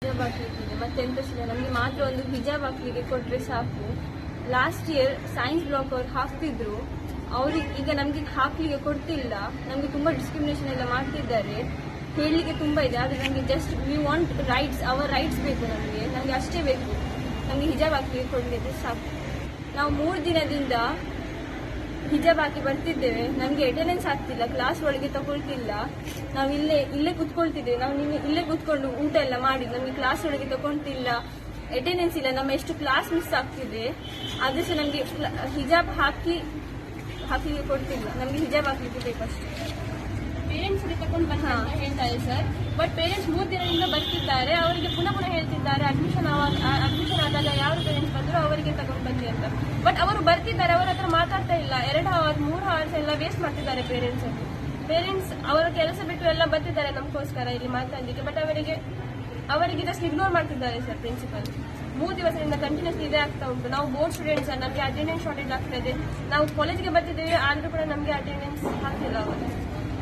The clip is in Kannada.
ಹಿಜಾಬ್ ಹಾಕ್ಲಿಕ್ಕಿದೆ ಮತ್ತೆ ಎಂತ ನಮಗೆ ಮಾತ್ರ ಒಂದು ಹಿಜಾಬ್ ಹಾಕ್ಲಿಕ್ಕೆ ಕೊಟ್ರೆ ಸಾಕು. ಲಾಸ್ಟ್ ಇಯರ್ ಸೈನ್ಸ್ ಬ್ಲಾಕ್ ಅವ್ರು ಹಾಕ್ತಿದ್ರು, ಅವ್ರಿಗೆ ಈಗ ನಮ್ಗೆ ಹಾಕ್ಲಿಕ್ಕೆ ಕೊಡ್ತಿಲ್ಲ. ನಮ್ಗೆ ತುಂಬಾ ಡಿಸ್ಕ್ರಿಮಿನೇಷನ್ ಎಲ್ಲ ಮಾಡ್ತಿದ್ದಾರೆ. ಹೇಳಲಿಕ್ಕೆ ತುಂಬಾ ಇದೆ, ಆದ್ರೆ ನಮಗೆ just we want rights, our rights ಬೇಕು ನಮಗೆ ಅಷ್ಟೇ ಬೇಕು. ನಮ್ಗೆ ಹಿಜಾಬ್ ಹಾಕ್ಲಿಕ್ಕೆ ಕೊಡ್ಲಿಕ್ಕೆ ಸಾಕು. ನಾವು 3 ದಿನದಿಂದ ಹಿಜಾಬ್ ಹಾಕಿ ಬರ್ತಿದ್ದೇವೆ, ನಮ್ಗೆ ಅಟೆಂಡೆನ್ಸ್ ಆಗ್ತಿಲ್ಲ, ಕ್ಲಾಸ್ ಒಳಗೆ ತಗೊಳ್ತಿಲ್ಲ. ನಾವು ಇಲ್ಲೇ ಕುತ್ಕೊಳ್ತಿದ್ದೇವೆ. ನಾವು ಇಲ್ಲೇ ಕುತ್ಕೊಂಡು ಊಟ ಎಲ್ಲ ಮಾಡಿ ನಮ್ಗೆ ಕ್ಲಾಸ್ ಒಳಗೆ ತಗೊಳ್ತಿಲ್ಲ, ಅಟೆಂಡೆನ್ಸ್ ಇಲ್ಲ. ನಮ್ಮ ಎಷ್ಟು ಕ್ಲಾಸ್ ಮಿಸ್ ಆಗ್ತಿದೆ, ಆದ್ರೆ ಸಹ ನಮ್ಗೆ ಹಿಜಾಬ್ ಹಾಕ್ಲಿಕ್ಕೆ ಕೊಡ್ತಿಲ್ಲ. ನಮ್ಗೆ ಹಿಜಾಬ್ ಹಾಕ್ಲಿಕ್ಕೆ ಬೇಕಷ್ಟೇ. ಪೇರೆಂಟ್ಸ್ ತಗೊಂಡು ಬಂದ ಅಂತ ಹೇಳ್ತಾರೆ ಸರ್. ಬಟ್ ಪೇರೆಂಟ್ಸ್ 3 ದಿನದಿಂದ ಬರ್ತಿದ್ದಾರೆ, ಅವರಿಗೆ ಪುನಃ ಹೇಳ್ತಿದ್ದಾರೆ ಅಡ್ಮಿಷನ್ ಆದಾಗ ಯಾವ ಪೇರೆಂಟ್ಸ್ ಬಂದ್ರು ಅವರಿಗೆ ತಗೊಂಡು ಬನ್ನಿ ಅಂತ. ಬಟ್ ಅವರು ಬರ್ತಿದ್ದಾರೆ, ಅವರ ಹತ್ರ ಮಾತಾಡ್ತಾ ಇಲ್ಲ. 2 ಅವರ್ಸ್ 3 ಅವರ್ಸ್ ಎಲ್ಲ ವೇಸ್ಟ್ ಮಾಡ್ತಿದ್ದಾರೆ ಪೇರೆಂಟ್ಸ್ ಅವರ ಕೆಲಸ ಬಿಟ್ಟು ಎಲ್ಲ ಬರ್ತಿದ್ದಾರೆ ನಮಗೋಸ್ಕರ ಇಲ್ಲಿ ಮಾತಾಡಲಿಕ್ಕೆ. ಬಟ್ ಅವರಿಗೆ ಜಸ್ಟ್ ಇಗ್ನೋರ್ ಮಾಡ್ತಿದ್ದಾರೆ ಸರ್ ಪ್ರಿನ್ಸಿಪಲ್. 3 ದಿವಸದಿಂದ ಕಂಟಿನ್ಯೂಸ್ ಇದೇ ಆಗ್ತಾ ಉಂಟು. ನಾವು ಬೋರ್ಡ್ ಸ್ಟೂಡೆಂಟ್ಸ್, ನಮಗೆ ಅಟೆಂಡೆನ್ಸ್ ಶಾರ್ಟೇಜ್ ಆಗ್ತಾ ಇದೆ. ನಾವು ಕಾಲೇಜಿಗೆ ಬರ್ತಿದ್ದೇವೆ, ಆದ್ರೂ ಕೂಡ ನಮಗೆ ಅಟೆಂಡೆನ್ಸ್ ಆಗ್ತಿಲ್ಲ ಅವರು.